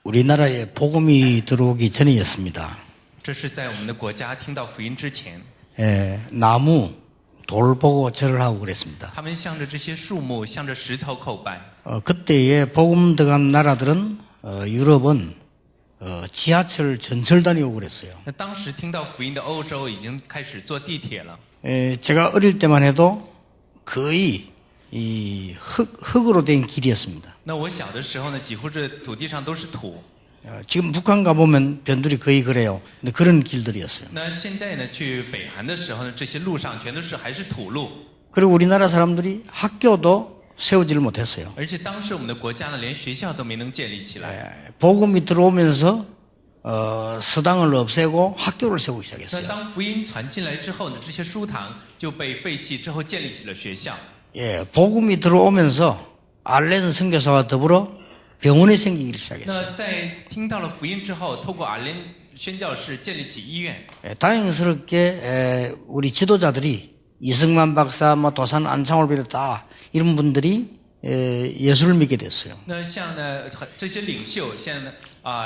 우리나라에 복음이 들어오기 전이었습니다. 这是在我们的国家听到福音之前， 나무, 돌 보고 절을 하고 그랬습니다. 他们向着这些树木，向着石头叩拜。 그때의 복음 들어간 나라들은 유럽은 지하철 전철 다니고 그랬어요. 那当时听到福音的欧洲已经开始坐地铁了。 제가 어릴 때만 해도 거의 이 흙으로 된 길이었습니다. 那我小的时候呢，几乎这土地上都是土。 지금 북한 가보면 변들이 거의 그래요. 근데 그런 길들이었어요. 那现在呢，去北韩的时候呢，这些路上全都是还是土路。 그리고 우리나라 사람들이 학교도 세우지를 못했어요. 而且当时我们的国家呢，连学校都没能建立起来。 복음이 들어오면서 서당을 없애고 학교를 세우기 那 시작했어요. 当福音传进来之后呢，这些书堂就被废弃，之后建立起了学校。 복음이 들어오면서 알렌 선교사와 더불어 병원이 생기기 시작했어요. 那在听到了福音之后，透过阿莲宣教士建立起医院。 다행스럽게 우리 지도자들이 이승만 박사, 도산 안창호를 비롯다 이런 분들이 예수를 믿게 됐어요. 那像呢这些领袖，像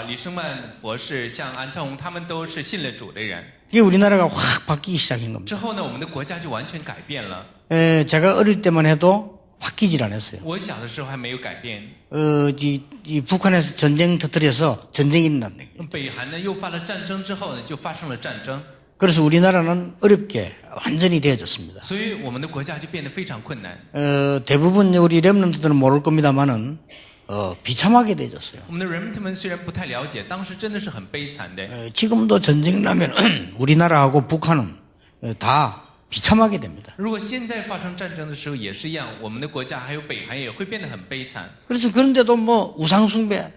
李胜曼博士，像安昌宏，他们都是信了主的人。 이게 우리나라가 확 바뀌기 시작한 겁니다. 之后呢，我们的国家就完全改变了。 제가 어릴 때만 해도 바뀌질 않았어요. 我小的时候还没有改变。 이 북한에서 전쟁 터뜨려서 전쟁이 일어났네. 北韩呢又发了战争之后呢，就发生了战争， 그래서 우리나라는 어렵게 완전히 되어졌습니다. 所以我们的国家就变得非常困难。 대부분 우리 렘넌트들은 모를 겁니다만은 비참하게 되어졌어요. 我们的人们虽然不太了解，当时真的是很悲惨的。 지금도 전쟁 나면 우리나라하고 북한은 다 비참하게 됩니다. 如果现在发生战争的时候也是一样，我们的国家还有北韩也会变得很悲惨。 그래서 그런데도 뭐 우상 숭배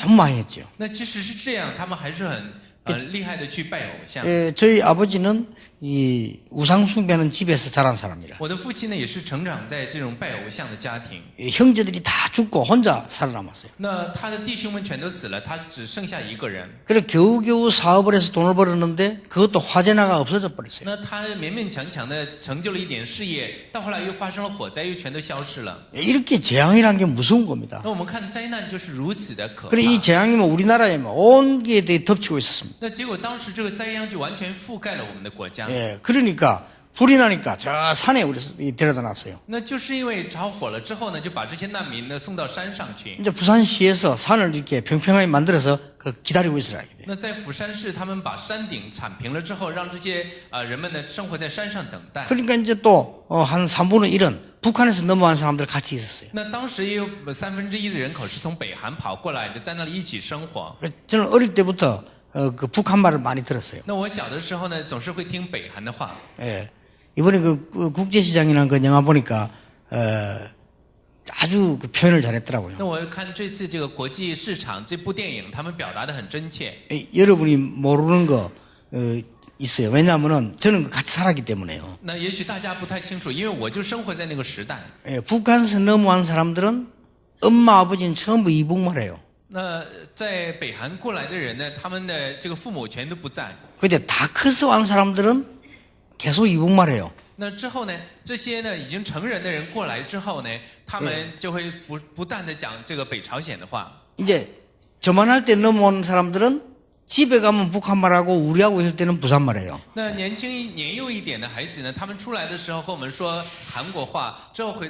너무 많이 했죠. 那即使是这样，他们还是很厉害的去拜偶像。 저희 아버지는 이 우상 숭배는 집에서 자란 사람이라. 我的父亲呢，也是成长在这种拜偶像的家庭。 형제들이 다 죽고 혼자 살아남았어요. 那他的弟兄们全都死了，他只剩下一个人。 그래서 겨우겨우 사업을 해서 돈을 벌었는데 그것도 화재나가 없어져 버렸어요. 那他勉勉强强的成就了一点事业，到后来又发生了火灾，又全都消失了。 이렇게 재앙이라는 게 무서운 겁니다. 那我们看的灾难就是如此的可怕。 그래 이 재앙이면 우리나라에 온 게 덮치고 있었습니다. 那结果当时这个灾殃就完全覆盖了我们的国家。 그러니까 불이 나니까 저 산에 우리 데려다 놨어요. 那就是因为着火了之后呢，就把这些难民呢送到山上去。 이제 부산시에서 산을 이렇게 평평하게 만들어서 기다리고 있으라. 那在釜山市，他们把山顶铲平了之后，让这些人们呢生活在山上等待。 그러니까 이제 또 한 3분의 1은 북한에서 넘어간 사람들 같이 있었어요. 那当时也有1/3的人口是从北韩跑过来的，在那里一起生活。 저는 어릴 때부터 그 북한 말을 많이 들었어요. 那我小的时候呢，总是会听北韩的话。 이번에 그 국제시장이라는 그 영화 보니까 아주 그 표현을 잘했더라고요. 那我看这次这个国际市场这部电影，他们表达的很真切。 여러분이 모르는 거 있어요. 왜냐하면은 저는 같이 살았기 때문에요. 那也许大家不太清楚，因为我就生活在那个时代。 북한에서 넘어간 사람들은 엄마 아버지는 전부 이북말해요. 那在北韩过来的人呢，他们的这个父母全都不在。 근데 다 커서 온 사람들은 계속 이북말해요. 那之后呢，这些呢已经成人的人过来之后呢，他们就会不断的讲这个北朝鲜的话。 이제 저만할 때 넘어온 사람들은 집에 가면 북한말하고 우리하고 있을 때는 부산말해요. 那年幼一点的孩子呢，他们出来的时候和我们说韩国话，之后回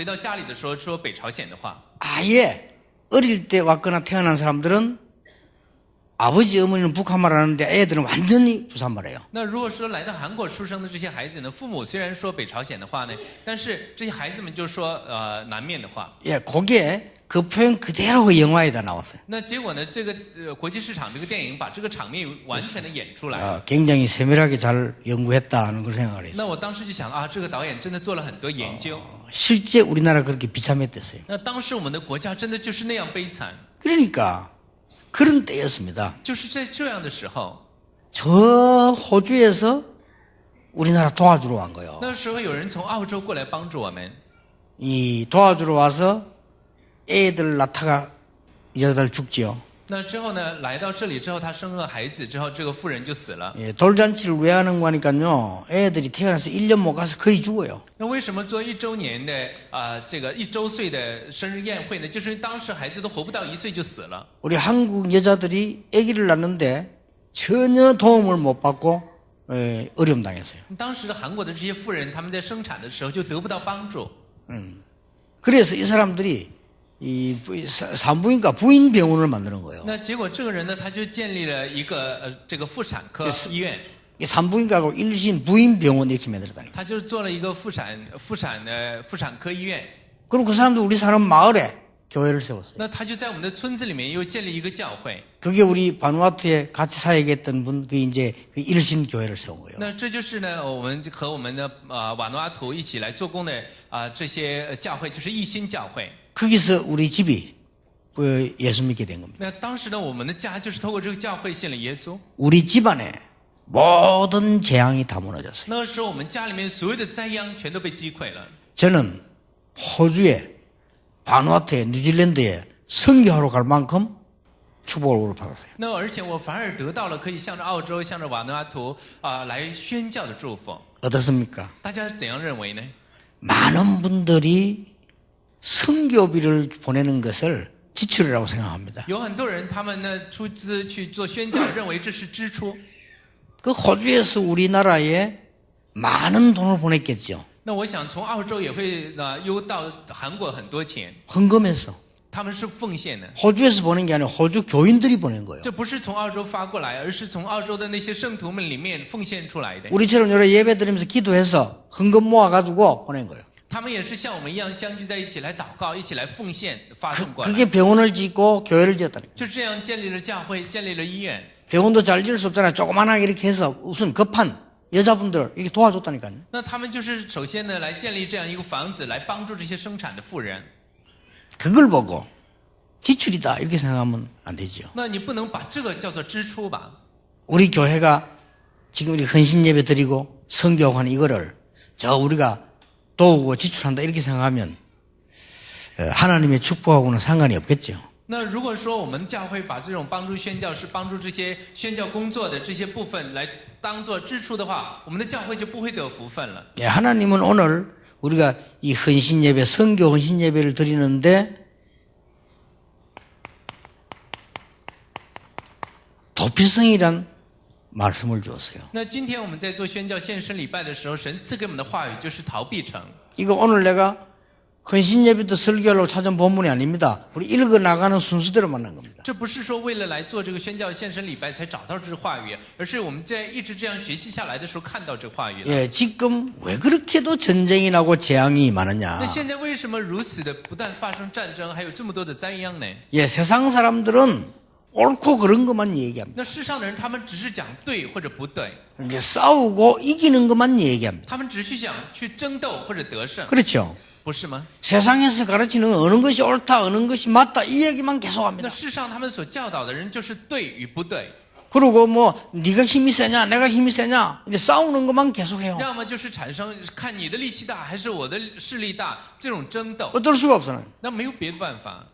到家里的时候说北朝鲜的话。 아예 어릴 때 왔거나 태어난 사람들은 아버지 어머니는 북한말 하는데 애들은 완전히 부산말해요. 那如果说来到韩国出生的这些孩子呢，父母虽然说北朝鲜的话呢，但是这些孩子们就说南面的话。 그게 그 표현 그대로 영화에다 나왔어요. 那结果呢，这个国际市场这个电影把这个场面完全的演出来。 굉장히 세밀하게 잘 연구했다는 걸 생각을 했어요. 那我当时就想这个导演真的做了很多研究。 실제 우리나라 그렇게 비참했댔어요. 那当时我们的国家真的就是那样悲惨。 그러니까 그런 때였습니다. 就是在这样的时候， 저 호주에서 우리나라 도와주러 온 거예요. 那时候有人从澳洲过来帮助我们。 이 도와주러 와서 애들 낳다가 여자들 죽지요. 那之后呢，来到这里之后，他生了孩子之后，这个妇人就死了。 예, 돌잔치를 왜 하는 거니까요. 애들이 태어나서 1년 못 가서 거의 죽어요. 那为什么做1周年的这个1周岁的生日宴会呢？就是当时孩子都活不到1岁就死了。 우리 한국 여자들이 아기를 낳는데 전혀 도움을 못 받고 어려움 당했어요. 当时的韩国的这些妇人，他们在生产的时候就得不到帮助。 그래서 이 사람들이 이 산부인과 부인 병원을 만드는 거예요. 那结果这个人呢，他就建立了一个这个妇产科医院， 이 산부인과하고 일신 부인 병원 이렇게 만들었다니까. 他就做了一个妇产科医院。 그럼 그 사람도 우리 사람 마을에 교회를 세웠어요. 那他就在我们的村子里面又建立一个教会。 그게 우리 바누아투에 같이 사역했던 분, 그 이제 그 일신 교회를 세운 거예요. 那这就是呢，我们和我们的瓦努阿图一起来做工的这些教会，就是一心教会。 거기서 우리 집이 예수 믿게 된 겁니다. 那当时呢，我们的家就是透过这个教会信了耶稣。 우리 집안에 모든 재앙이 다 무너졌어요. 那时候我们家里面所有的灾殃全都被击溃了。 저는 호주에, 바누아투에, 뉴질랜드에 선교하러 갈 만큼 축복을 받았어요. 那而且我反而得到了可以向着澳洲、向着瓦努阿图来宣教的祝福。 어떻습니까? 大家怎样认为呢？ 많은 분들이 선교비를 보내는 것을 지출이라고 생각합니다. 有很多人他们呢出资去做宣教，认为这是支出。 그 호주에서 우리나라에 많은 돈을 보냈겠죠. 那我想从澳洲也会邮到韩国很多钱， 헌금해서. 他们是奉献的。 호주에서 보낸 게 아니라 호주 교인들이 보낸 거예요. 这不是从澳洲发过来，而是从澳洲的那些圣徒们里面奉献出来的。 우리처럼 여러 예배 드리면서 기도해서 헌금 모아가지고 보낸 거예요. 他们也是像我们一样相聚在一起来祷告，一起来奉献发送过来。 그게 병원을 짓고 교회를 지었다는 거예요. 就这样建立了教会，建立了医院。 병원도 잘 지을 수 없잖아요. 조그만하게 이렇게 해서 우선 급한 여자분들 이렇게 도와줬다니까요. 那他们就是首先呢来建立这样一个房子，来帮助这些生产的妇人。 그걸 보고 지출이다 이렇게 생각하면 안 되죠. 那你不能把这个叫做支出吧？ 우리 교회가 지금 우리 헌신 예배 드리고 선교하는 이거를 저 우리가 도우고 지출한다 이렇게 생각하면 하나님의 축복하고는 상관이 없겠죠. 那如果说我们教会把这种帮助宣教士、帮助这些宣教工作的这些部分来当做支出的话，我们的教会就不会得福分了。 예, 하나님은 오늘 우리가 이 헌신 예배, 선교 헌신 예배를 드리는데 도피성이란 말씀을 주었어요. 那今天我们在做宣教献身礼拜的时候，神赐给我们的话语就是逃避城。 이거 오늘 내가 헌신 예배도 설교하려고 찾은 본문이 아닙니다. 우리 읽어 나가는 순서대로 만난 겁니다. 这不是说为了来做这个宣教献身礼拜才找到这个话语，而是我们在一直这样学习下来的时候看到这个话语了。 예, 지금 왜 그렇게도 전쟁이 나고 재앙이 많으냐? 那现在为什么如此的不但发生战争，还有这么多的灾殃呢？ 예, 세상 사람들은 옳고 그런 것만 얘기합니다. 那世上的人他们只是讲对或者不对， 이제 싸우고 이기는 것만 얘기합니다. 他们只是想去争斗或者得胜， 그렇죠? 不是吗？ 세상에서 가르치는 어느 것이 옳다, 어느 것이 맞다 이 얘기만 那 계속합니다. 世上他们所教导的人就是对与不对， 그리고 뭐 네가 힘이 세냐, 내가 힘이 세냐 이제 싸우는 것만 계속해요. 要么就是产生看你的力气大还是我的势力大这种争斗， 어쩔 수가 없어요. 那没有别的办法。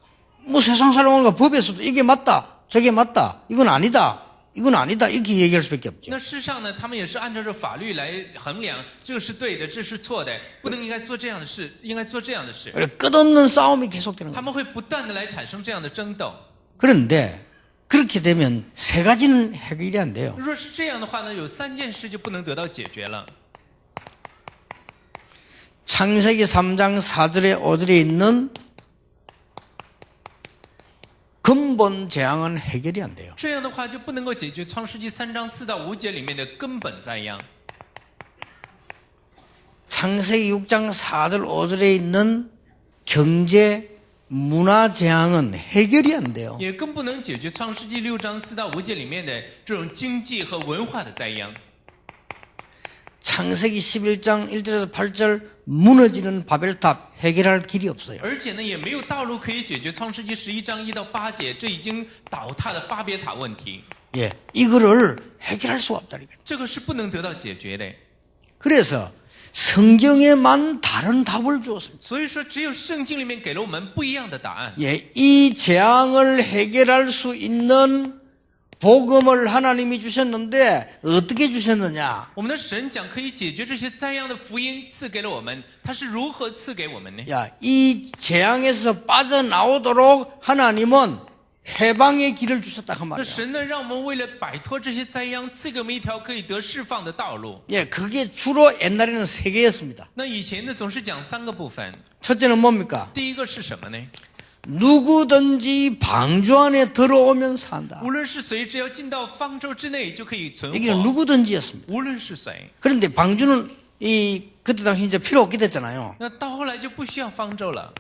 뭐 세상 사람과 법에서도 이게 맞다, 저게 맞다, 이건 아니다, 이건 아니다 이렇게 얘기할 수밖에 없죠. 那世上呢，他们也是按照这法律来衡量，这个是对的，这是错的，不能应该做这样的事，应该做这样的事。 끝없는 싸움이 계속되는 他 거예요. 们会不断的来产生这样的争斗。 그런데 그렇게 되면 세 가지는 해결이 안 돼요. 若是这样的话呢，有3件事就不能得到解决了。 창세기 3장 4절에 5절에 있는 근본 재앙은 해결이 안 돼요. 这样的话就不能够解决创世纪3章4到5节里面的根本灾殃。 창세기 6장 4절 5절에 있는 경제 문화 재앙은 해결이 안 돼요. 也更不能解决创世纪6章4到5节里面的这种经济和文化的灾殃。 창세기 11장 1절에서 8절 무너지는 바벨탑 해결할 길이 없어요. 而且呢，也没有道路可以解决创世纪11章1到8节这已经倒塌的巴别塔问题。 예, 이거를 해결할 수가 없다니까요. 这个是不能得到解决的。 그래서 성경에만 다른 답을 주었습니다. 所以说，只有圣经里面给了我们不一样的答案。 예, 이 재앙을 해결할 수 있는 복음을 하나님이 주셨는데 어떻게 주셨느냐? 我们的神讲可以解决这些灾殃的福音赐给了我们，他是如何赐给我们呢？ 야, 이 재앙에서 빠져나오도록 하나님은 해방의 길을 주셨다 그 那 말이야. 神呢，让我们为了摆脱这些灾殃，赐给我们一条可以得释放的道路。 예, 그게 주로 옛날에는 세 개였습니다. 那以前呢，总是讲三个部分。 첫째는 뭡니까? 第一个是什么呢？ 누구든지 방주 안에 들어오면 산다. 无论是谁，只要进到方舟之内，就可以存 여기는 活。 누구든지였습니다. 无论是谁， 그런데 방주는 그때 당시 이제 필요 없게 됐잖아요. 那到后来就不需要方舟了。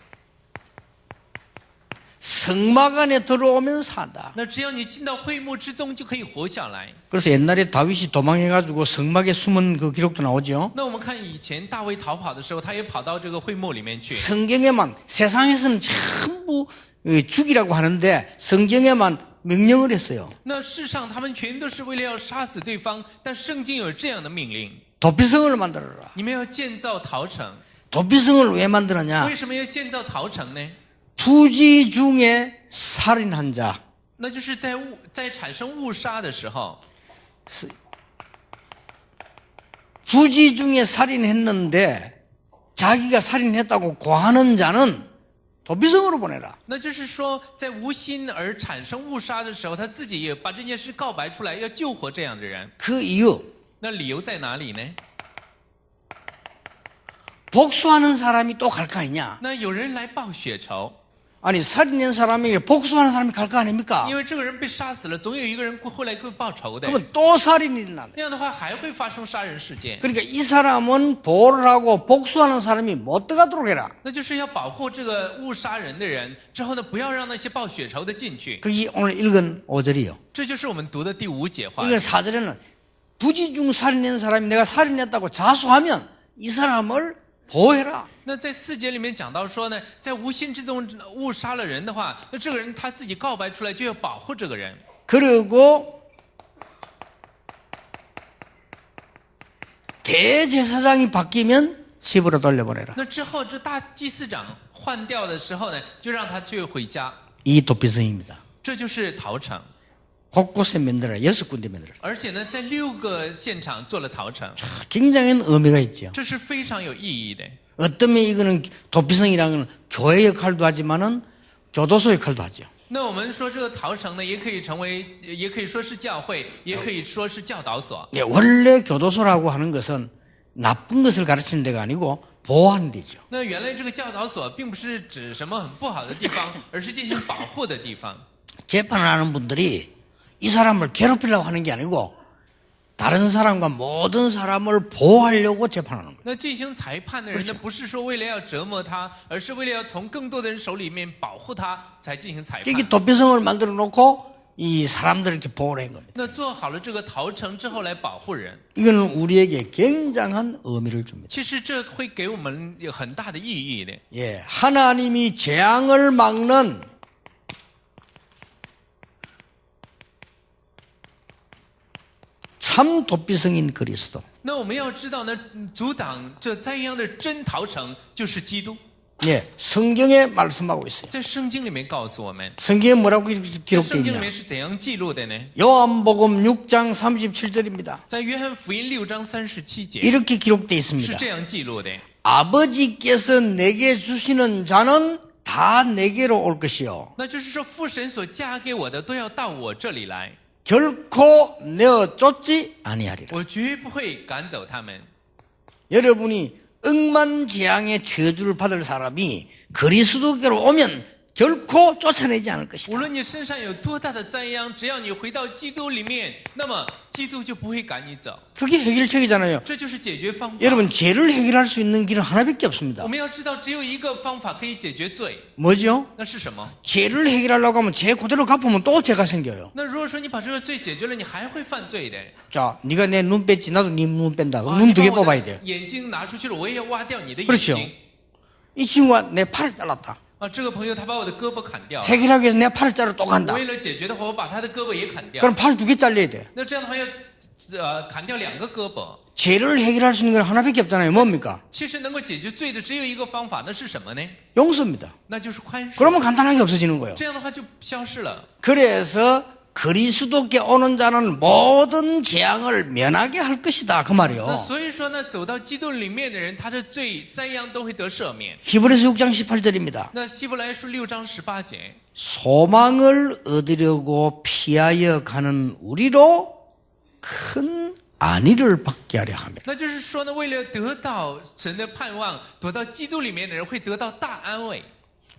성막 안에 들어오면 산다. 那只要你进到会幕之中，就可以活下来。 그래서 옛날에 다윗이 도망해가지고 성막에 숨은 그 기록도 나오죠. 那我们看以前大卫逃跑的时候，他也跑到这个会幕里面去。 성경에만 세상에서는 전부 죽이라고 하는데 성경에만 명령을 했어요. 那世上他们全都是为了要杀死对方，但圣经有这样的命令： 도피성을 만들어라. 你们要建造陶城。 도피성을 왜 만들었냐? 为什么要建造陶城呢？ 부지 중에 살인한 자, 那就是在产生误杀的时候， 부지 중에 살인했는데 자기가 살인했다고 고하는 자는 도피성으로 보내라. 那就是说，在无心而产生误杀的时候，他自己也把这件事告白出来，要救活这样的人。 그 이유, 那理由在哪里呢？ 복수하는 사람이 또 갈 거 아니냐? 那有人来报血仇， 아니 살인한 사람에게 복수하는 사람이 갈 거 아닙니까? 因为这个人被杀死了，总有一个人后来会报仇的。 그러면 또 살인이 일어나네. 那样的话，还会发生杀人事件。 그러니까 이 사람은 보호를 하고 복수하는 사람이 못 들어가도록 해라. 那就是要保护这个误杀人的人，之后呢，不要让那些报血仇的进去。 그게 오늘 읽은 5절이요. 这就是我们读的第五节话。 이건 4절에는 부지중 살인한 사람이 내가 살인했다고 자수하면 이 사람을 보호해라. 那在4节里面讲到说呢，在无心之中误杀了人的话，那这个人他自己告白出来，就要保护这个人。 그리고 대제사장이 바뀌면 집으로 돌려보내라. 那之后，这大祭司长换掉的时候呢，就让他去回家。 이 도피성입니다. 这就是陶城， 곳곳에 만들어라. 6군데 만들어라. 而且呢，在6个现场做了陶城， 굉장한 의미가 있죠. 这是非常有意义的。 어떤 면에 이거는 도피성이라는 건 교회 역할도 하지만은 교도소 역할도 하죠. 那我们说这个陶城呢，也可以说是教会，也可以说是教导所。 예, 원래 교도소라고 하는 것은 나쁜 것을 가르치는 데가 아니고 보호하는 데죠. 那原来这个教导所并不是指什么很不好的地方，而是进行保护的地方。 재판을 하는 분들이 이 사람을 괴롭히려고 하는 게 아니고 다른 사람과 모든 사람을 보호하려고 재판하는 거예요. 那进行裁判的人呢，不是说为了要折磨他，而是为了要从更多的人手里面保护他，才进行裁判。 여기 도피성을 만들어 놓고 이 사람들을 이렇게 보호를 한 겁니다. 那做好了这个陶城之后来保护人， 이거는 우리에게 굉장한 의미를 줍니다. 其实这会给我们有很大的意义的。 예, 하나님이 재앙을 막는 참 도피성인 그리스도. 那我们要知道呢，阻挡这灾殃的真陶城就是基督。 예, 성경에 말씀하고 있어요. 在圣经里面告诉我们， 성경에 뭐라고 이렇게 在 기록되어 圣经里 있냐? 面是怎样记录的呢？ 요한복음 6장 37절입니다. 在约翰福音6章37节 이렇게 기록되어 是 있습니다. 这样记录的。 아버지께서 내게 주시는 자는 다 내게로 올 것이요. 那就是说，父神所加给我的都要到我这里来， 결코 내어 쫓지 아니하리라. 我绝不会赶走他们。 여러분이 억만재앙의 저주를 받을 사람이 그리스도께로 오면 결코 쫓아내지 않을 无 것이다. 论你身上有多大的灾殃，只要你回到基督里面，那么基督就不会赶你走。 그게 해결책이잖아요. 这就是解决方法。 여러분 죄를 해결할 수 있는 길은 하나밖에 없습니다. 我们要知道，只有一个方法可以解决罪， 뭐죠? 那是什么？ 죄를 해결하려고 하면 죄 그대로 갚으면 또 죄가 생겨요. 那如果说你把这个罪解决了，你还会犯罪的。 자, 네가 내 눈 뺐지 나도 네 눈 뺀다. 啊 눈 你 두 把 개 我 뽑아야 的 돼. 眼睛拿出去了，我也要挖掉你的眼 그렇죠. 睛。 이 친구가 내 팔을 잘랐다. 啊，这个朋友他把我的胳膊砍掉了， 해결하기 위해서 내 팔을 자르러 또 간다. 为了解决的话，我把他的胳膊也砍掉。 그럼 팔 두 개 잘려야 돼. 那这样的话要砍掉2个胳膊。 죄를 해결할 수 있는 건 하나밖에 없잖아요. 뭡니까? 其实能够解决罪的只有一个方法，那是什么呢？ 용서입니다. 那就是宽恕。 그러면 간단하게 없어지는 거예요. 这样的话就消失了。 그래서 그리스도께 오는 자는 모든 재앙을 면하게 할 것이다. 그 那 말이요. 所以说呢，走到基督里面的人，他的罪灾殃都会得赦免。 히브리서 6장 18절입니다. 那希伯来书6章18节， 소망을 얻으려고 피하여 가는 우리로 큰 안위를 받게 하려 하며 那就是说呢，为了得到神的盼望，躲到基督里面的人会得到大安慰。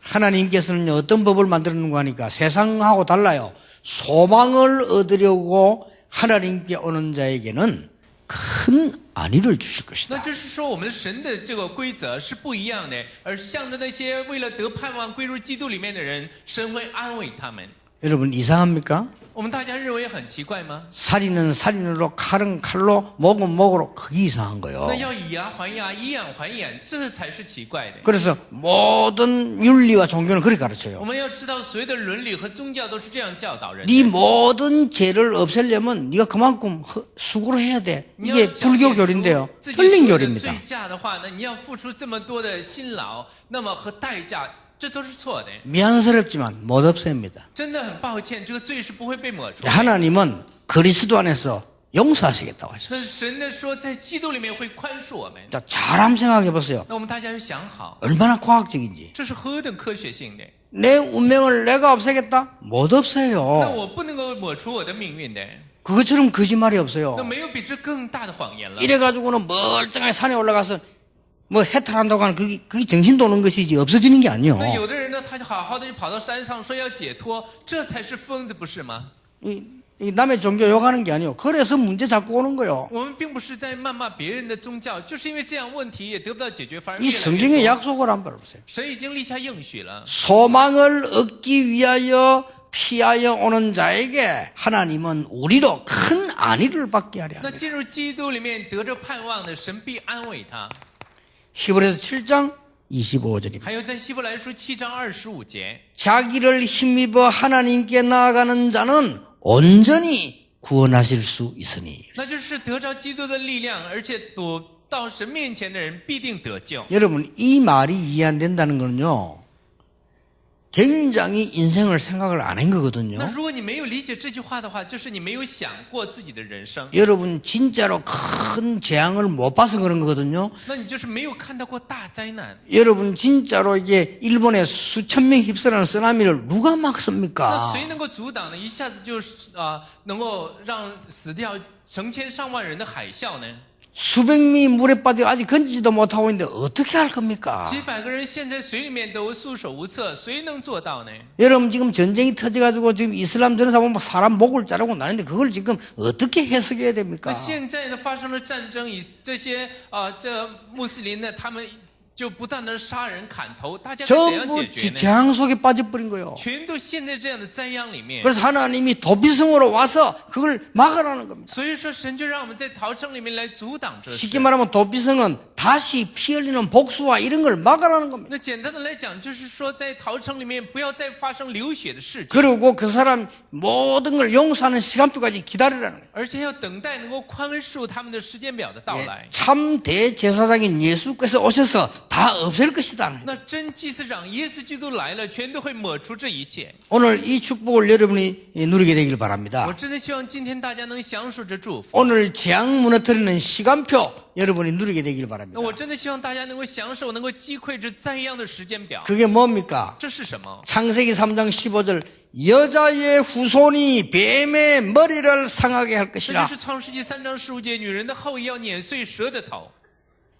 하나님께서는 어떤 법을 만들었는가 하니까 세상하고 달라요. 소망을 얻으려고 하나님께 오는 자에게는 큰 안위를 주실 那 것이다. 就是说，我们神的这个规则是不一样的，而向着那些为了得盼望归入基督里面的人，神会安慰他们。 여러분 이상합니까? 我们大家认为很奇怪吗？ 살인은 살인으로 칼은 칼로 목은 목으로 그게 이상한 거예요. 那要以牙还牙，以眼还眼，这才是奇怪的。 그래서 모든 윤리와 종교는 그렇게 我 가르쳐요. 们要知道，所有的伦理和宗教都是这样教导人的。 네 모든 죄를 없애려면 네가 그만큼 수고를 해야 돼. 你要 이게 想 불교 免除 교리인데요. 自己 틀린 所有的 교리입니다. 罪驾的话呢，你要付出这么多的辛劳，那么和代价，这都是错的。 미안스럽지만 못 없앱니다. 真的很抱歉，这个罪是不会被抹除的。 하나님은 그리스도 안에서 용서하시겠다고 하셨어요. 那神的说，在基督里面会宽恕我们。 자, 잘 한번 생각해 보세요. 那我们大家要想好， 얼마나 과학적인지. 这是何等科学性的。 내 운명을 내가 없애겠다? 못 那 없어요. 我不能够抹除我的命运的， 그것처럼 거짓말이 那 없어요. 没有比这更大的谎言了。 이래가지고는 멀쩡하게 산에 올라가서 뭐 해탈한다고 하는 그게 정신 도는 것이지 없어지는 게 아니에요. 那有的人呢，他就好好的就跑到山上说要解脱，这才是疯子，不是吗？ 이 남의 종교 욕하는 게 아니에요. 그래서 문제 자꾸 오는 거예요. 我们并不是在谩骂别人的宗教，就是因为这样问题也得不到解决，反而 이 越来 성경의 越多。 약속을 한번 보세요. 神已经立下应许了。 소망을 얻기 위하여 피하여 오는 자에게 하나님은 우리로 큰 안위를 받게 하려 那 합니다. 进入基督里面得着盼望的，神必安慰他。 히브리서 7장 25절입니다. 还有在希伯来书7章25节， 자기를 힘입어 하나님께 나아가는 자는 온전히 구원하실 수 있으니. 那就是得着基督的力量，而且躲到神面前的人必定得救。 여러분 이 말이 이해 안 된다는 거는요. 굉장히 인생을 생각을 안 한 거거든요. 那如果你没有理解这句话的话，就是你没有想过自己的人生， 여러분 진짜로 큰 재앙을 못 봐서 그런 거거든요. 那你就是没有看到过大灾难。 여러분 진짜로 이게 일본에 수천 명 휩쓸어는 쓰나미를 누가 那 막습니까? 谁能够阻挡呢？一下子就能够让死掉成千上万人的海啸呢？ 수백 명이 물에 빠져 아직 건지지도 못하고 있는데 어떻게 할 겁니까? 几百个人陷在水里面都束手无策，谁能做到呢？ 여러분 지금 전쟁이 터져가지고 지금 이슬람 전사 보면 막 사람 목을 자르고 나는데 그걸 지금 어떻게 해석해야 那 됩니까? 现在呢，发生了战争，以这些这穆斯林呢，他们就不断的杀人砍头，大家该怎样 전부 解决呢？ 재앙 속에 빠져버린 거예요. 全都陷在这样的灾殃里面。 그래서 하나님이 도피성으로 와서 그걸 막으라는 겁니다. 所以说，神就让我们在逃城里面来阻挡这事。 쉽게 말하면 도피성은 다시 피 흘리는 복수와 이런 걸 막으라는 겁니다. 那简单的来讲，就是说在逃城里面不要再发生流血的事情， 그리고 그 사람 모든 걸 용서하는 시간표까지 기다리라는 거예요. 而且要等待能够宽恕他们的时间表的到来。 참 대제사장인 예수께서 오셔서 다 없앨 것이다. 那真祭司长耶稣基督来了，全都会抹除这一切。 오늘 이 축복을 여러분이 누리게 되길 바랍니다. 我真的希望今天大家能享受这祝福。 오늘 재앙 무너뜨리는 시간표 여러분이 누리게 되길 那 바랍니다. 我真的希望大家能够享受，能够击溃这灾殃的时间表。 그게 뭡니까? 这是什么？ 창세기 3장 15절 여자의 후손이 뱀의 머리를 상하게 할 这就 것이라. 是创世纪3章15节，女人的后裔要碾碎蛇的头。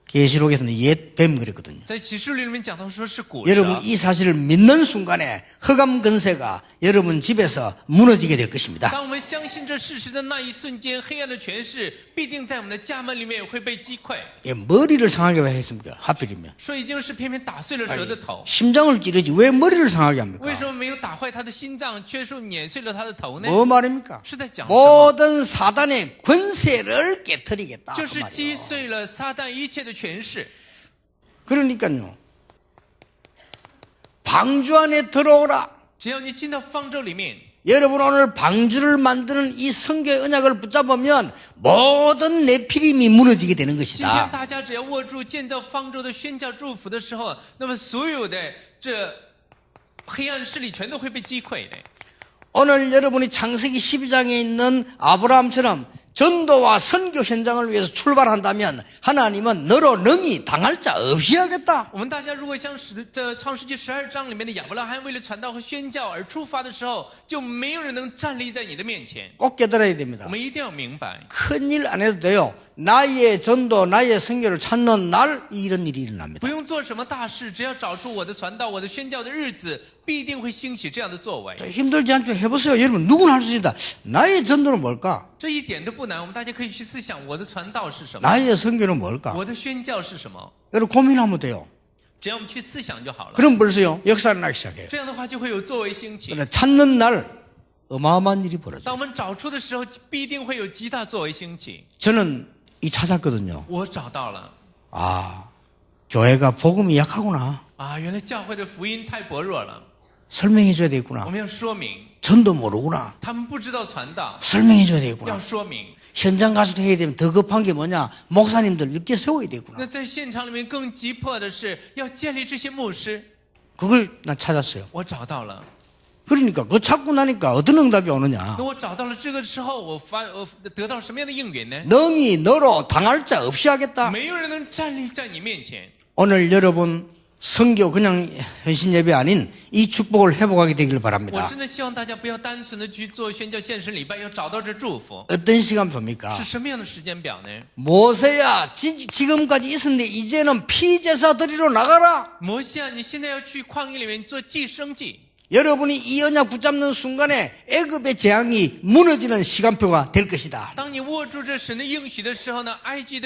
계시록에서는 옛 뱀 그랬거든요. 在启示录里面讲到说是古 여러분 蛇。 이 사실을 믿는 순간에 흑암 근세가 여러분 집에서 무너지게 될 것입니다. 当我们相信这事实的那一瞬间，黑暗的权势必定在我们的家门里面会被击溃。 예, 머리를 상하게 왜 했습니까? 하필이면 说已经是偏偏打碎了蛇的头， 심장을 찌르지 왜 머리를 상하게 합니까? 为什么没有打坏他的心脏，却是碾碎了他的头呢？ 뭐 말입니까? 是在讲什么？ 모든 사단의 권세를 깨뜨리겠다. 就 그 是击 말이에요. 碎了撒旦一切的权势。 그러니까요. 방주 안에 들어오라. 只要你进到方舟里面， 여러분 오늘 방주를 만드는 이 성경의 언약을 붙잡으면 모든 네피림이 무너지게 되는 今天 것이다. 大家只要握住建造方舟的宣教祝福的时候，那么所有的这黑暗势力全都会被击溃的。 오늘 여러분이 창세기 12장에 있는 아브라함처럼 전도와 선교 현장을 위해서 출발한다면 하나님은 너로 능히 당할 자 없이 하겠다. 我们大家如果像创世纪12章里面的亚伯拉罕为了传道和宣教而出发的时候，就没有人能站立在你的面前。 꼭 깨달아야 됩니다. 我们一定要明白， 큰일 안 해도 돼요. 나의 전도, 나의 선교를 찾는 날 이런 일이 일어납니다. 不用做什么大事，只要找出我的传道、我的宣教的日子，必定会兴起这样的作为。 힘들지 않죠? 해보세요. 여러분 누구나 할 수 있다. 나의 전도는 뭘까? 这一点都不难，我们大家可以去思想我的传道是什么， 나의 선교는 뭘까? 我的宣教是什么， 여러분 고민하면 돼요. 只要我们去思想就好了。 그럼 벌써요 역사를 나기 시작해요. 这样的话就会有作为兴起。 그러나 찾는 날 어마어마한 일이 벌어져요. 当我们找出的时候，必定会有极大作为兴起。 저는 이 찾았거든요. 我找到了 아, 교회가 복음이 약하구나. 啊，原来教会的福音太薄弱了， 설명해줘야 我 되겠구나. 们要说明， 전도 모르구나. 他们不知道传道， 설명해줘야 要 되겠구나. 说明。 현장 가서도 해야 되면 더 급한 게 뭐냐? 목사님들 이렇게 세워야 되겠구나. 那在现场里面更急迫的是要建立这些牧师， 그걸 난 찾았어요. 我找到了。 그러니까 그거 찾고 나니까 어떤 응답이 오느냐? 那我找到了这个之后，我得到什么样的应允呢？ 능히 너로 당할 자 없이 하겠다. 没有人能站立在你面前。 오늘 여러분 선교 그냥 헌신 예배 아닌 이 축복을 회복하게 되길 我 바랍니다. 真的希望大家不要单纯的去做宣教献身礼拜，要找到这祝福。 어떤 시간표입니까? 是什么样的时间表呢？ 모세야 지금까지 있었는데 이제는 피제사 드리러 나가라. 摩西啊，你现在要去旷野里面做祭生祭。 여러분이 이 언약 붙잡는 순간에 애굽의 재앙이 무너지는 시간표가 될 것이다. 当你握住这神的应许的时候呢，埃及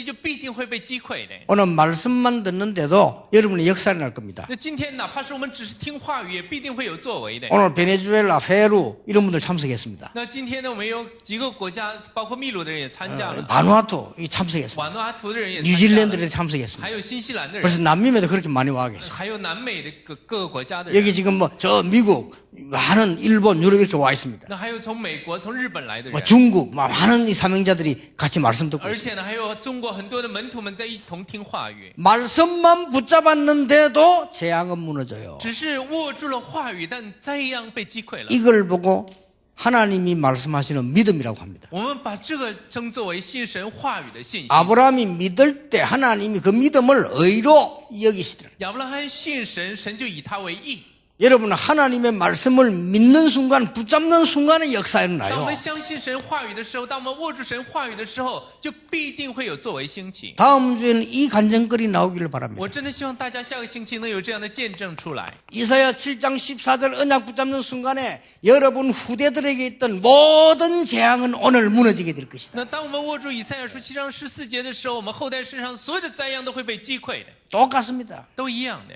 就必定会被击溃的。 오늘 말씀만 듣는데도 여러분의 역사를 날 겁니다. 那今天哪怕是我们只是听话语，也必定会有作为的。 오늘 베네수엘라, 페루 이런 분들 참석했습니다. 那今天呢，我们有几个国家，包括秘鲁的人也参加了， 바누아투 참석했습니다. 瓦努阿图的人也参加了， 뉴질랜드에 참석했습니다. 还有新西兰的人， 벌써 남미에도 그렇게 많이 와 계세요. 还有南美的各个国家的人。 여기 지금 뭐 저 미국, 많은 일본, 유럽 이렇게 와 있습니다. 那还有从美国、从日本来的 뭐 人， 중국, 많은 이 사명자들이 같이 말씀 듣고 而 있습니다. 且呢，还有中国很多的门徒们在一同听话语。 말씀만 붙잡았는데도 재앙은 무너져요. 只是握住了话语，但灾殃被击溃了。 이걸 보고 하나님이 말씀하시는 믿음이라고 합니다. 我们把这个称作为信神话语的信心。 아브라함이 믿을 때 하나님이 그 믿음을 의로 여기시더라. 亚伯拉罕信神，神就以他为义。 여러분 하나님의 말씀을 믿는 순간 붙잡는 순간에 역사 当我 일어나요. 们相信神话语的时候，当我们握住神话语的时候，就必定会有作为兴起。 다음 주에는 이 간증거리 나오기를 바랍니다. 我真的希望大家下个星期能有这样的见证出来。 이사야 7장 14절 언약 붙잡는 순간에 여러분 후대들에게 있던 모든 재앙은 오늘 무너지게 될 것이다. 那当我们握住以赛亚书7章14节的时候，我们后代身上所有的灾殃都会被击溃的， 똑같습니다. 都一样的。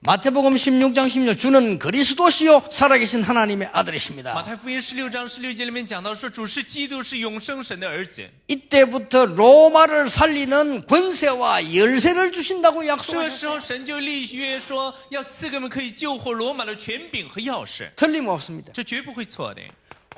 마태복음 16장 16절 주는 그리스도시요 살아계신 하나님의 马 아들이십니다. 太福音16章16节里面讲到说，主是基督，是永生神的儿子。 이때부터 로마를 살리는 권세와 열쇠를 주신다고 这时 약속하셨어요. 候神就立约说，要赐给我们可以救活罗马的权柄和钥匙， 틀림없습니다. 这绝不会错的。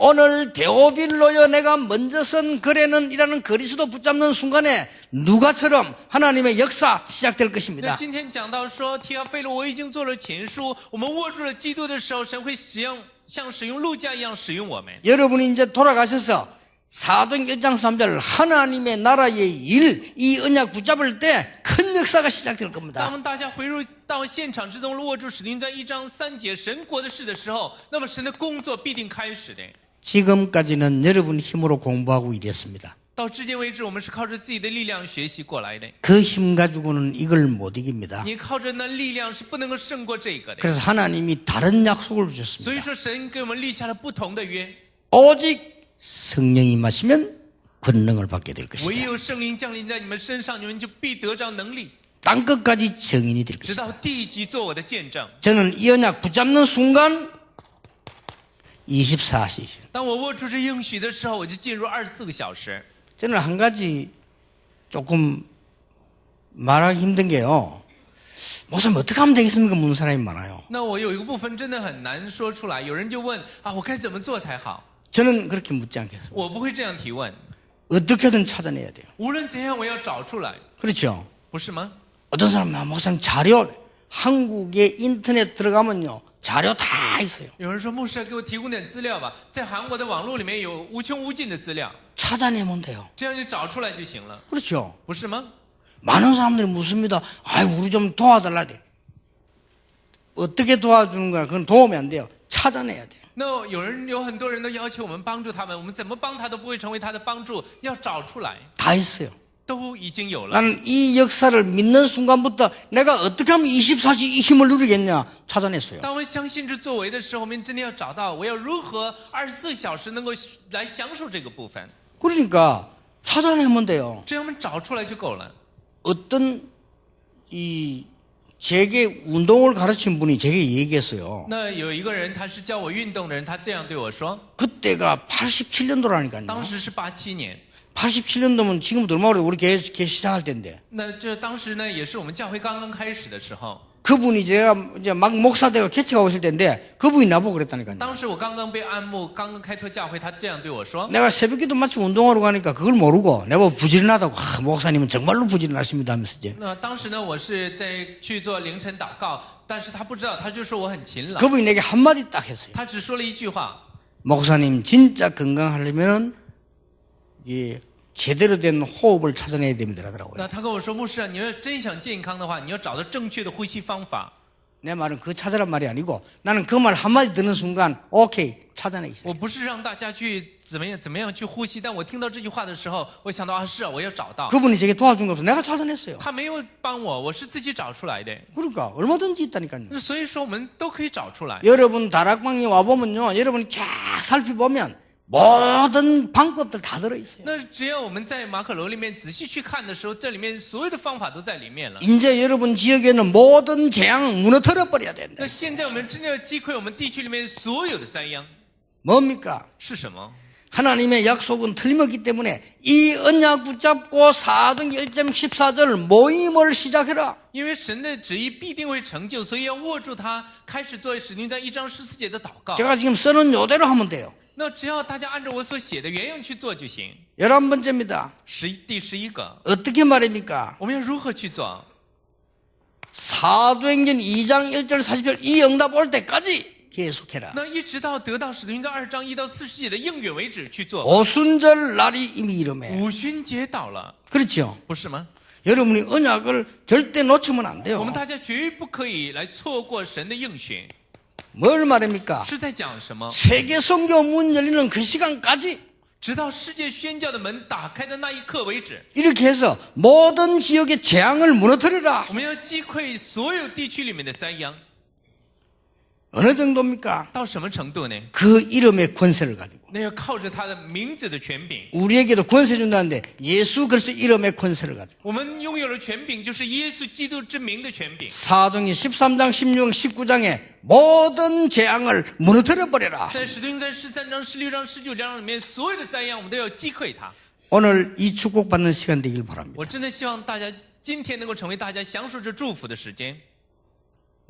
오늘 데오빌로여 내가 먼저 쓴 글에는 이라는 그리스도 붙잡는 순간에 누가처럼 하나님의 역사 시작될 那 것입니다. 今天讲到说，提阿非罗，我已经做了前书，我们握住了基督的时候，神会像使用路加一样使用我们。 여러분이 이제 돌아가셔서 사도행 1장 3절 하나님의 나라의 일, 이 언약 붙잡을 때 큰 역사가 시작될 当我 겁니다. 们大家回入到现场之中，握住使徒在1章3节神国的事的时候，那么神的工作必定开始的。 지금까지는 여러분 힘으로 공부하고 이랬습니다. 到至今为止，我们是靠着自己的力量学习过来的。 그 힘 가지고는 이걸 못 이깁니다. 你靠着那力量是不能够胜过这个的。 그래서 하나님이 다른 약속을 所以 주셨습니다. 说，神给我们立下了不同的约。 오직 성령이 마시면 권능을 받게 될 唯 것이다. 有圣灵降临在你们身上，你们就必得着能力， 땅 끝까지 증인이 될 直 것이다. 到地极做我的见证。 저는 이 언약 붙잡는 순간 24시. 当我握住这应许的时候，我就进入24个小时。 저는 한 가지 조금 말하기 힘든 게요. 목사님 어떻게 하면 되겠습니까? 묻는 사람이 많아요. 那我有一个部分真的很难说出来，有人就问啊，我该怎么做才好？ 저는 그렇게 묻지 않겠습니다. 我不会这样提问， 어떻게든 찾아내야 돼요. 无论怎样我要找出来， 그렇죠? 不是吗？ 어떤 사람은 목사님 자료 한국의 인터넷 들어가면요 자료 다 있어요. 有人说牧师给我提供点资料吧，在韩国的网络里面有无穷无尽的资料， 찾아내면 돼요. 这样就找出来就行了， 그렇죠? 不是吗？ 많은 사람들이 묻습니다. 아이 우리 좀 도와달라 돼. 어떻게 도와주는 거야? 그건 도움이 안 돼요. 찾아내야 돼요. 那有很多人都要求我们帮助他们，我们怎么帮他都不会成为他的帮助，要找出来， 다 있어요. 都已经有了。 나는 이 역사를 믿는 순간부터 내가 어떻게 하면 24시 이 힘을 누리겠냐 찾아냈어요. 当我们相信之作为的时候，我们真的要找到我要如何24小时能够来享受这个部分， 그러니까 찾아내면 돼요. 这样我们找出来就够了。 어떤 이 제게 운동을 가르친 분이 제게 얘기했어요. 那有一个人他是教我运动的人，他这样对我说， 그때가 87년도라니까요. 当时是87年， 87년도면 지금부터 얼마 오래 우리 교회 시작할 때인데 那这当时呢也是我们教会刚刚开始的时候， 그분이 제가 이제 막 목사되고 개척하고 있을 때인데 그분이 나보고 그랬다니까요. 当时我刚刚被按牧，刚刚开拓教会，他这样对我说。 내가 새벽기도 마치고 운동하러 가니까 그걸 모르고 내가 부지런하다고 목사님은 정말로 부지런하십니다 하면서 이제 那当时呢，我是在去做凌晨祷告，但是他不知道，他就说我很勤劳， 그분이 내게 한마디 딱 했어요. 他只说了一句话， 목사님 진짜 건강하려면 이 제대로 된 호흡을 찾아내야 됩니다 하더라고요. 那他跟我说，牧师啊，你要真想健康的话，你要找到正确的呼吸方法。 내 말은 그 찾으란 말이 아니고 나는 그 말 한마디 듣는 순간 오케이 찾아내기 시작해요. 我不是让大家去怎么样去呼吸，但我听到这句话的时候，我想到啊，是啊，我要找到。 그분이 제게 도와준 거 없어. 내가 찾아냈어요. 他没有帮我，我是自己找出来的。 그러니까 얼마든지 있다니까요. 那所以说，我们都可以找出来。 여러분 다락방에 와보면요. 여러분이 쫙 살펴보면 모든 방법들 다 들어있어요. 那只要我们在马可楼里面仔细去看的时候，这里面所有的方法都在里面了。 이제 여러분 지역에는 모든 재앙 무너뜨려 버려야 된다. 那现在我们真的要击溃我们地区里面所有的灾殃 뭡니까? 是什么？ 하나님의 약속은 틀림없기 때문에 이 언약 붙잡고 4등 1.14절 모임을 시작해라. 因为神的旨意必定会成就，所以要握住它，开始做使徒行传1章14节的祷告。 제가 지금 쓰는 요대로 하면 돼요. 那只要大家按照我所写的原样去做就行。 11번째입니다. 第11个， 어떻게 말입니까? 我们要如何去做？ 사도행전 2장 1절 40절 이 응답 올 때까지 계속해라. 那一直到得到使徒行传2章1到40节的应允为止去做。 오순절 날이 이미 이름에. 五旬节到了， 그렇죠? 不是吗？ 여러분이 언약을 절대 놓치면 안 我 돼요. 们大家绝不可以来错过神的应许。 뭘 말입니까? 是在讲什么？ 세계 선교 문 열리는 그 시간까지 直到世界宣教的门打开的那一刻为止， 이렇게 해서 모든 지역의 재앙을 무너뜨려라. 我们要击溃所有地区里面的灾殃。 어느 정도입니까? 到什么程度呢？ 그 이름의 권세를 가지고 那要靠着他的名字的权柄。 우리에게도 권세 준다는데 예수 그리스도 이름의 권세를 가지고 我们拥有了权柄，就是耶稣基督之名的权柄。 사도행전 13장 16장 19장에 모든 재앙을 무너뜨려 버려라. 在使徒行传13章、16章、19章里面，所有的灾殃我们都要击溃它。 오늘 이 축복받는 시간 되길 바랍니다. 我真的希望大家今天能够成为大家享受着祝福的时间。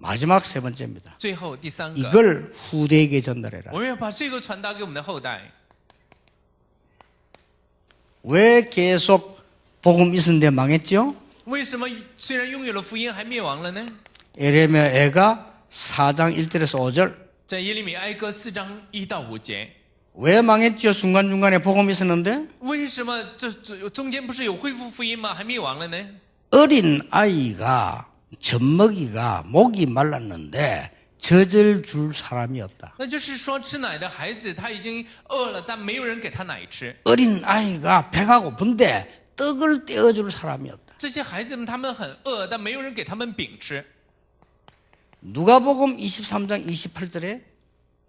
마지막 세 번째입니다. 最后第3个， 이걸 후대에게 전달해라. 我们要把这个传达给我们的后代。 왜 계속 복음 있었는데 망했죠? 为什么虽然拥有了福音，还灭亡了呢？ 에레미야가 4장 1절에서 5절 在耶利米哀歌4章1到5节， 왜 망했죠? 중간중간에 복음 있었는데 为什么这中间不是有恢复福音吗？还灭亡了呢？ 어린 아이가 젖먹이가 목이 말랐는데 젖을 줄 사람이 없다. 那就是说，吃奶的孩子他已经饿了，但没有人给他奶吃。 어린 아이가 배가 고픈데 떡을 떼어줄 사람이 없다. 这些孩子们他们很饿，但没有人给他们饼吃。 누가복음 23장 28절에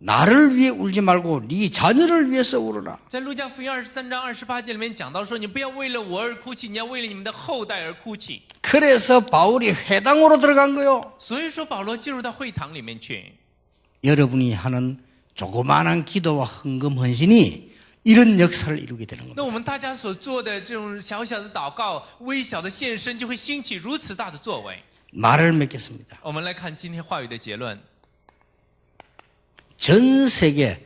나를 위해 울지 말고 네 자녀를 위해서 울어라. 在路加福音23章28节里面讲到说，你不要为了我而哭泣，你要为了你们的后代而哭泣。 그래서 바울이 회당으로 들어간 거요. 所以说，保罗进入到会堂里面去。 여러분이 하는 조그마한 기도와 헌금 헌신이 이런 역사를 이루게 되는 那 겁니다. 我们大家所做的这种小小的祷告、微小的献身，就会兴起如此大的作为。 말을 맺겠습니다. 我们来看今天话语的结论。 전 세계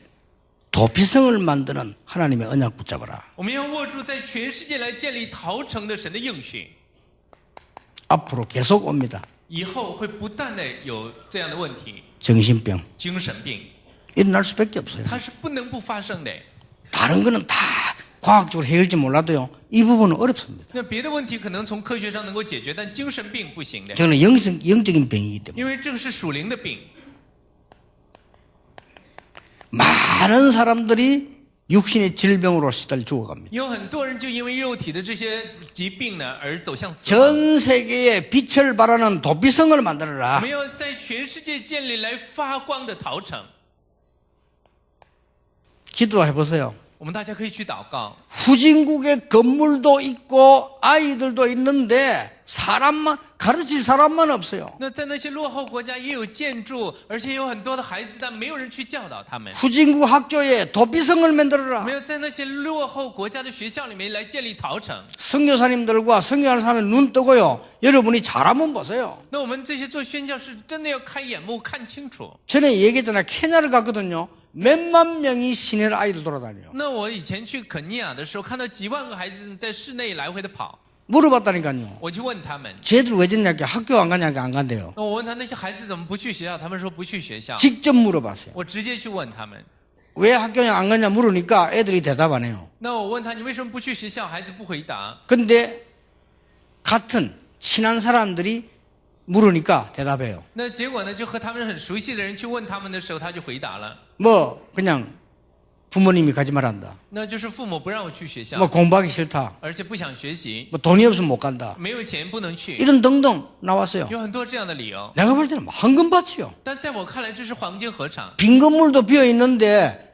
도피성을 만드는 하나님의 언약 붙잡아라. 我们要握住在全世界来建立陶城的神的应许， 앞으로 계속 옵니다. 以后会不断的有这样的问题， 정신병 精神病， 일어날 수밖에 없어요. 它是不能不发生的。 다른 거는 다 과학적으로 해결지 몰라도요. 이 부분은 어렵습니다. 那别的问题可能从科学上能够解决，但精神病不行的， 저는 영적인 병이기 때문에 因为这个是属灵的病。 많은 사람들이 육신의 질병으로 시달려 죽어갑니다. 有很多人就因为肉体的这些疾病呢而走向死亡。 전 세계에 빛을 발하는 도피성을 我 만들어라. 们要在全世界建立来发光的陶城。 기도해보세요. 我们大家可以去祷告。 후진국에 건물도 있고 아이들도 있는데 사람만 가르칠 사람만 없어요. 那在那些落后国家也有建筑，而且有很多的孩子，但没有人去教导他们。 후진국 학교에 도피성을 만들어라. 没有在那些落后国家的学校里面来建立陶城。 선교사님들과 선교하는 사람의 눈 뜨고요. 여러분이 잘하면 보세요. 那我们这些做宣教士真的要开眼目，看清楚。 전에 얘기했잖아요. 케냐를 갔거든요. 몇만 명이 시내를 아이들 돌아다녀요. 那我以前去肯尼亚的时候，看到几万个孩子在室内来回的跑， 물어봤다니까요. 我就问他们， 쟤들 왜 졌냐고 학교 안 가냐고 안 간대요. 那我问他那些孩子怎么不去学校，他们说不去学校。 직접 물어봤어요. 我直接去问他们， 왜 학교 안 가냐 물으니까 애들이 대답 안 해요. 那我问他你为什么不去学校，孩子不回答。 근데 같은 친한 사람들이 물으니까 대답해요. 那结果呢，就和他们很熟悉的人去问他们的时候，他就回答了， 뭐 그냥 부모님이 가지 말한다. 那就是父母不让我去学校， 뭐 공부하기 싫다. 而且不想学习， 뭐 돈이 없으면 못 간다. 没有钱不能去， 이런 등등 나왔어요. 有很多这样的理由。 내가 볼 때는 황금밭이요. 但在我看来，这是黄金合场。 빈 건물도 비어 있는데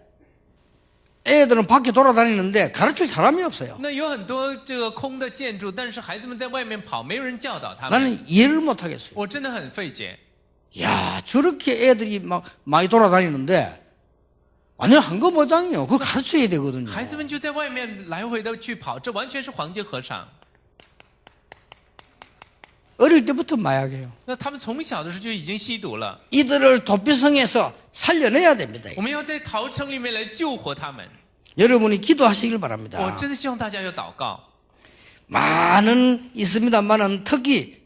애들은 밖에 돌아다니는데 가르칠 사람이 없어요. 那有很多这个空的建筑，但是孩子们在外面跑，没有人教导他们。 나는 이해를 못 하겠어요. 我真的很费解。 야, 저렇게 애들이 막 많이 돌아다니는데 완전 황금어장이요. 그거 가르쳐야 되거든요. 孩子们就在外面来回的去跑，这完全是黄金合场。 어릴 때부터 마약이에요. 那他们从小的时候就已经吸毒了， 이들을 도피성에서 살려내야 됩니다. 我们要在陶城里面来救活他们。 여러분이 기도하시길 我 바랍니다. 真的希望大家要祷告。 많은 있습니다만은 특히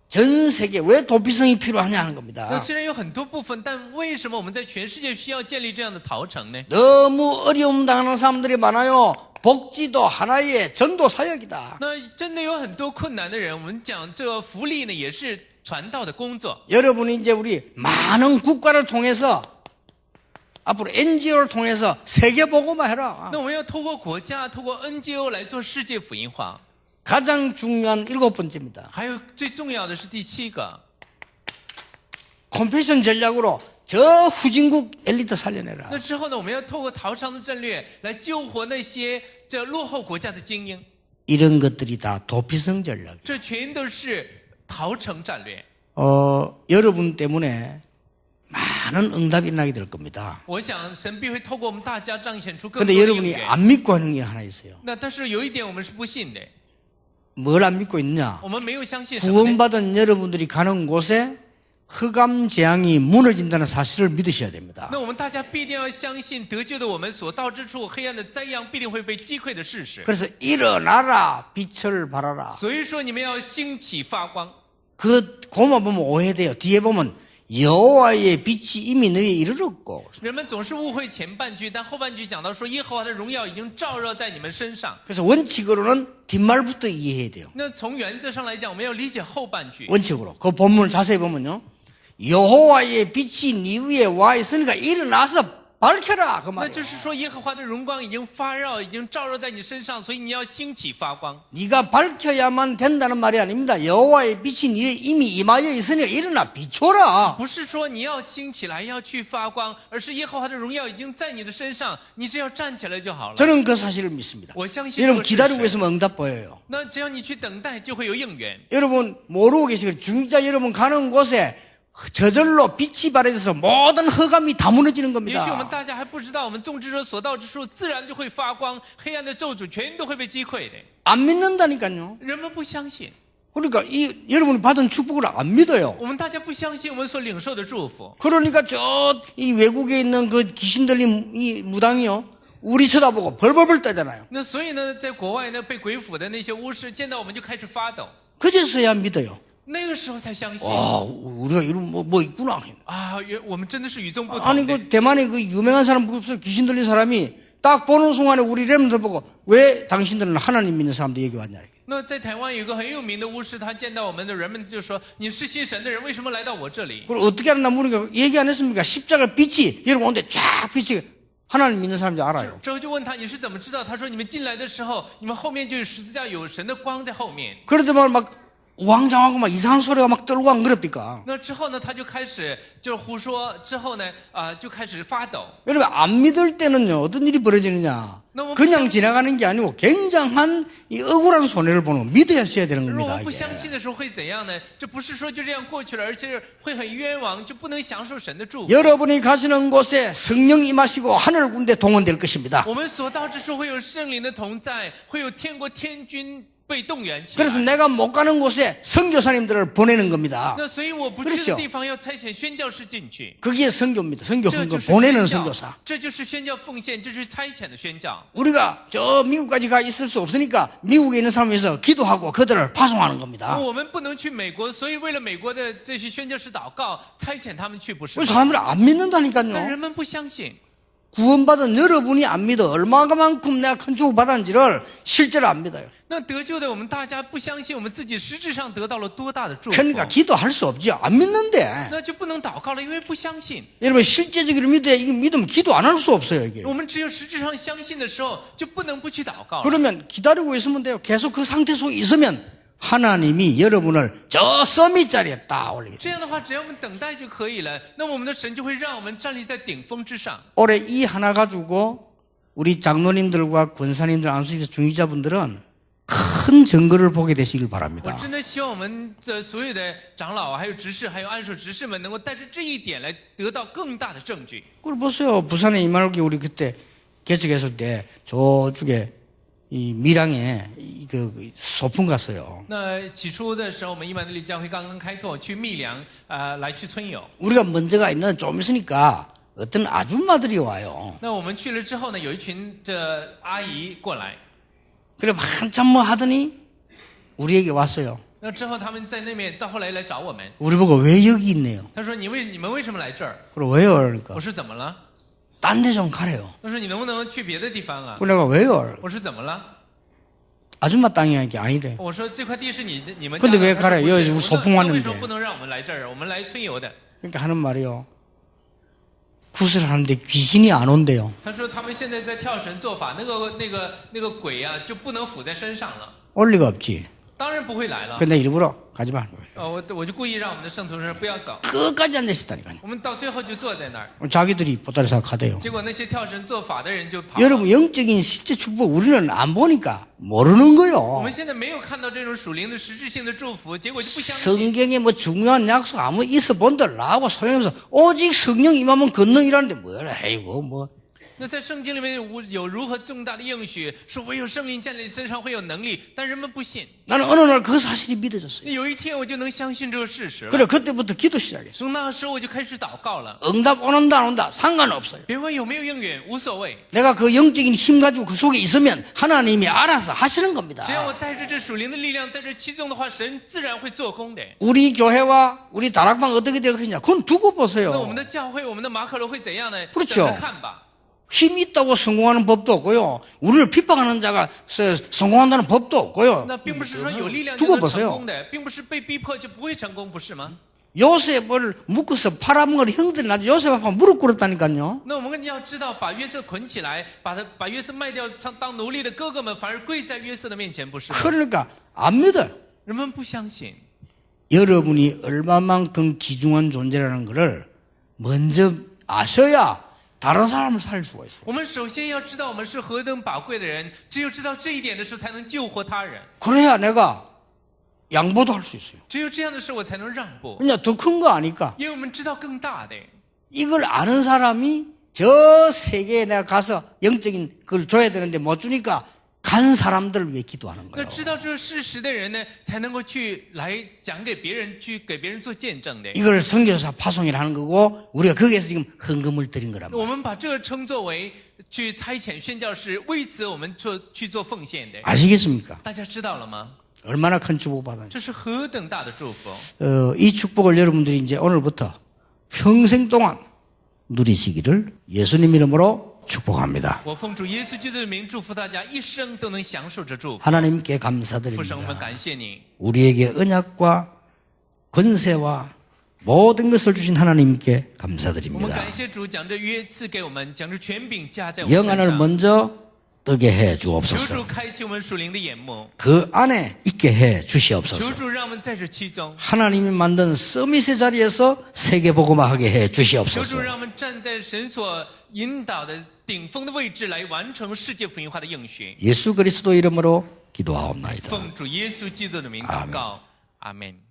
전 세계 왜 도피성이 필요하냐 하는 那 겁니다. 虽然有很多部分，但为什么我们在全世界需要建立这样的陶城呢？ 너무 어려움 당하는 사람들이 많아요. 복지도 하나의 전도 사역이다. 那真的有很多困难的人，我们讲这个福利呢，也是传道的工作。 여러분이 이제 우리 많은 국가를 통해서 앞으로 NGO를 통해서 세계 복음화 해라. 那我们要透过国家，透过 NGO 来做世界福音化。 가장 중요한 7번째입니다. 还有最重要的是第7个， 컴패션 전략으로 저 후진국 엘리트 살려내라. 那之后呢，我们要透过陶城的战略来救活那些这落后国家的精英。 이런 것들이 다 도피성 전략. 这全都是陶城战略。 여러분 때문에 많은 응답이 일어나게 될 겁니다. 我想神必会透过我们大家彰显出更多 근데 的应 여러분이 援。 안 믿고 하는 게 하나 있어요. 那但是有一点我们是不信的， 뭘 안 믿고 있냐? 我们没有相信什么呢？ 구원받은 여러분들이 가는 곳에 흑암 재앙이 무너진다는 사실을 믿으셔야 됩니다. 那我们大家必定要相信得救的我们所到之处，黑暗的灾殃必定会被击溃的事实。 그래서 일어나라, 빛을 발하라. 所以说你们要兴起发光。 그 고만 보면 오해돼요. 뒤에 보면 여호와의 빛이 이미 너희에 이르렀고. 人们总是误会前半句，但后半句讲到说耶和华的荣耀已经照耀在你们身上。 그래서 원칙으로는 뒷말부터 이해해야 돼요. 那从原则上来讲，我们要理解后半句。 원칙으로. 그 본문을 자세히 보면요. 여호와의 빛이 네 위에 와 있으니까 일어나서 밝혀라. 그 那 말이에요. 就是说耶和华的荣光已经发绕，已经照耀在你身上，所以你要兴起发光。 네가 밝혀야만 된다는 말이 아닙니다. 여호와의 빛이 네 위에 이미 임하여 있으니까 일어나 비춰라. 不是说你要兴起来要去发光，而是耶和华的荣耀已经在你的身上，你只要站起来就好了。 저는 그 사실을 믿습니다. 我相信这 여러분 个事 기다리고 实。 있으면 응답 보여요. 那只要你去等待，就会有应援。 여러분 모르고 계시고 중자 여러분 가는 곳에 저절로 빛이 발해져서 모든 허감이 다 무너지는 也许我们 겁니다. 大家还不知道，我们种植者所到之处，自然就会发光，黑暗的咒诅全都会被击溃的。 안 믿는다니까요. 人们不相信， 그러니까 여러분이 받은 축복을 안 믿어요. 我们大家不相信我们所领受的祝福。 그러니까 이 외국에 있는 그 귀신 들린 이 무당이요. 우리 쳐다보고 벌벌벌 떠잖아요. 那所以呢，在国外呢，被鬼附的那些巫师见到我们就开始发抖， 그제서야 믿어요. 那个时候才相信 와, 우리가 이런 뭐 있구나. 啊，我们真的是与众不 아니 同的。 그 대만의 그 유명한 사람 무슨 귀신 들린 사람이 딱 보는 순간에 우리 렘들 보고 왜 당신들은 하나님 믿는 사람들 여기 왔냐. 那在台湾有一个很有名的巫师，他见到我们的人们就说：“你是信神的人，为什么来到我这里 그걸 어떻게 알았나 물으니까 얘기 안 했습니까? 십자가 빛이 여러분 온데 쫙 빛이 하나님 믿는 사람인지 알아요. ？”之后就问他：“你是怎么知道？”他说：“你们进来的时候，你们后面就有十字架，有神的光在后面。 그러더만 막 우왕좌왕하고 막 이상한 소리가 막 떨고 안 그럽니까? 那之后呢，他就开始就是胡说，之后呢，就开始发抖。 여러분 안 믿을 때는요 어떤 일이 벌어지느냐? 너무 그냥 지나가는 게 아니고 굉장한 이 억울한 손해를 보는 거 믿어야 써야 되는 如果我 겁니다. 们不 이게. 相信的时候会怎样呢？这不是说就这样过去了，而且会很冤枉，就不能享受神的祝福。 여러분이 가시는 곳에 성령 임하시고 하늘 군대 동원될 것입니다. 我们所到之处会有圣灵的同在，会有天国天军被动员起 그래서 来。 내가 못 가는 곳에 선교사님들을 보내는 겁니다. 那所以我不去 그렇죠 的地方要差遣宣教士进去。 그게 선교입니다. 선교 这 헌금 就是 보내는 宣教 선교사. ，这就是宣教奉献，这就是差遣的宣教。 우리가 저 미국까지 가 있을 수 없으니까 미국에 있는 사람에서 기도하고 그들을 파송하는 겁니다. 我们不能去美国，所以为了美国的这些宣教士祷告，差遣他们去，不是 우리 吗？ 사람들이 안 但 믿는다니까요. 人们不相信。 구원받은 여러분이 안 믿어. 얼마만큼 내가 큰 축복 받았는지를 실제로 안 믿어요. 那得救的我们大家不相信我们自己实质上得到了多大的祝福， 그러니까 기도할 수 없죠. 안 믿는데. 那就不能祷告了，因为不相信。 여러분 실제적으로 믿어야 이게 믿으면 기도 안 할 수 없어요. 이게. 我们只有实质上相信的时候，就不能不去祷告了。 그러면 기다리고 있으면 돼요. 계속 그 상태 속에 있으면 하나님이 여러분을 저 서밋 자리에 딱 올리겠죠. 这样的话，只要我们等待就可以了。那么我们的神就会让我们站立在顶峰之上。 올해 이 하나 가지고 우리 장로님들과 권사님들 안수집사 중위자분들은 큰 증거를 보게 되시길 我 바랍니다. 真的希望我们的所有的长老、还有执事、还有按手执事们，能够带着这一点来得到更大的证据。 그걸 보세요. 부산에 이말기 우리 그때 개척했을 때 저쪽에 이 밀양에 그 소풍 갔어요. 那起初的时候，我们伊曼德利教会刚刚开拓，去密良来去村友。 우리가 먼저 가 있는 좀 있으니까 어떤 아줌마들이 와요. 那我们去了之后呢，有一群这阿姨过来， 그래 한참 뭐 하더니 우리에게 왔어요. 那之后他们在那边到后来来找我们， 우리 보고 왜 여기 있네요. 他说你们为什么来这儿？ 그래 왜요? 그러니까 我说怎么了？ 딴 데 좀 가래요. 他说你能不能去别的地方啊？ 그래 내가 왜요? 我说怎么了？ 아줌마 땅이 아니래. 我说这块地是你们家 근데 的。 왜 他说 가래? 不是 여기 我 우리 说 소풍 那 왔는데. 为什么不能让我们来这儿？我们来村游的。 그러니까 하는 말이요. 굿을 하는데 귀신이 안 온대요. 他说他们现在在跳绳做法，那个鬼啊就不能附在身上了， 올 리가 없지. 当然不会来了。 근데 일부러 가지 마. 我就故意让我们的圣徒说不要走， 끝까지 앉아있다니까요. 我们到最后就坐在那儿。 자기들이 보따리 사가대요. 结果那些跳绳做法的人就跑了。 여러분 영적인 실제 축복 우리는 안 보니까 모르는 我 거요. 们现在没有看到这种属灵的实质性的祝福，结果就不相信。 성경에 뭐 중요한 약속 아무 있어 본들 나하고 소용없어. 오직 성령 임하면 권능이라는데 뭐라 아이고 뭐. 那在圣经里面有如何重大的应许，说唯有圣灵降临身上会有能力，但人们不信。 나는 어느 날 그 사실이 믿어졌어요. 那有一天我就能相信这个事实了。 그래 그때부터 기도 시작했어요. 从那时候我就开始祷告了， 응답 오는다 안 온다 상관없어요. 别问有没有应允，无所谓， 내가 그 영적인 힘 가지고 그 속에 있으면 하나님이 알아서 하시는 겁니다. 只要我带着这属灵的力量在这其中的话，神自然会做工的。 우리 교회와 우리 다락방 어떻게 될 것이냐 그건 두고 那我 보세요. 们的教会，我们的马可楼会怎样呢？ 그렇죠 等着看吧。 힘이 있다고 성공하는 법도 없고요. 우리를 핍박하는 자가 성공한다는 법도 없고요. 那并不是说有力量就 두고 能成 보세요. 功的，并不是被逼迫就不会成功，不是吗？ 요셉을 묶어서 팔아먹은 형들이 나중에 요셉 앞에 무릎 꿇었다니까요. 那我们要知道，把约瑟捆起来，把约瑟卖掉当奴隶的哥哥们，反而跪在约瑟的面前，不是吗？ 그러니까 안 믿어요. 人们不相信。 여러분이 얼마만큼 귀중한 존재라는 것을 먼저 아셔야 다른 사람을 살릴 수가 있어요. 我们首先要知道我们是何等宝贵的人，只有知道这一点的时候，才能救活他人。 그래야 내가 양보도 할 수 있어요. 只有这样的时候，我才能让步， 그냥 더 큰 거 아니까. 因为我们知道更大的。 이걸 아는 사람이 저 세계에 내가 가서 영적인 걸 줘야 되는데 못 주니까 간 사람들을 위해 기도하는 那 거예요. 知道这个事实的人呢，才能够去来讲给别人，去给别人做见证的。 이걸 선교사 파송이라 하는 거고 우리가 거기에서 지금 헌금을 드린 거란 말이에요. 我们把这个称作为去差遣宣教士，为此我们去做奉献的。 아시겠습니까? 大家知道了吗？ 얼마나 큰 축복받았는지. 这是何等大的祝福！ 이 축복을 여러분들이 이제 오늘부터 평생 동안 누리시기를 예수님 이름으로 축복합니다. 我奉主耶稣基督的名祝福大家一生都能享受这祝福。 하나님께 父神，我们 감사드립니다. 感谢你， 우리에게 언약과 권세와 모든 것을 주신 하나님께 我们 감사드립니다. 感谢主，将这约赐给我们，将这权柄加在我们身 영안을 上。 먼저 뜨게 해 求主 주옵소서. 开启我们属灵的眼目， 그 안에 있게 해 求 주시옵소서. 主让我们在这其中， 하나님이 만든 서밋의 자리에서 세계복음화하게 해 求主 주시옵소서. 让我们站在神所引导的顶峰的位置，来完成世界福音化的应许。 예수 그리스도 이름으로 기도하옵나이다. 奉主耶稣基督的名祷告，阿门。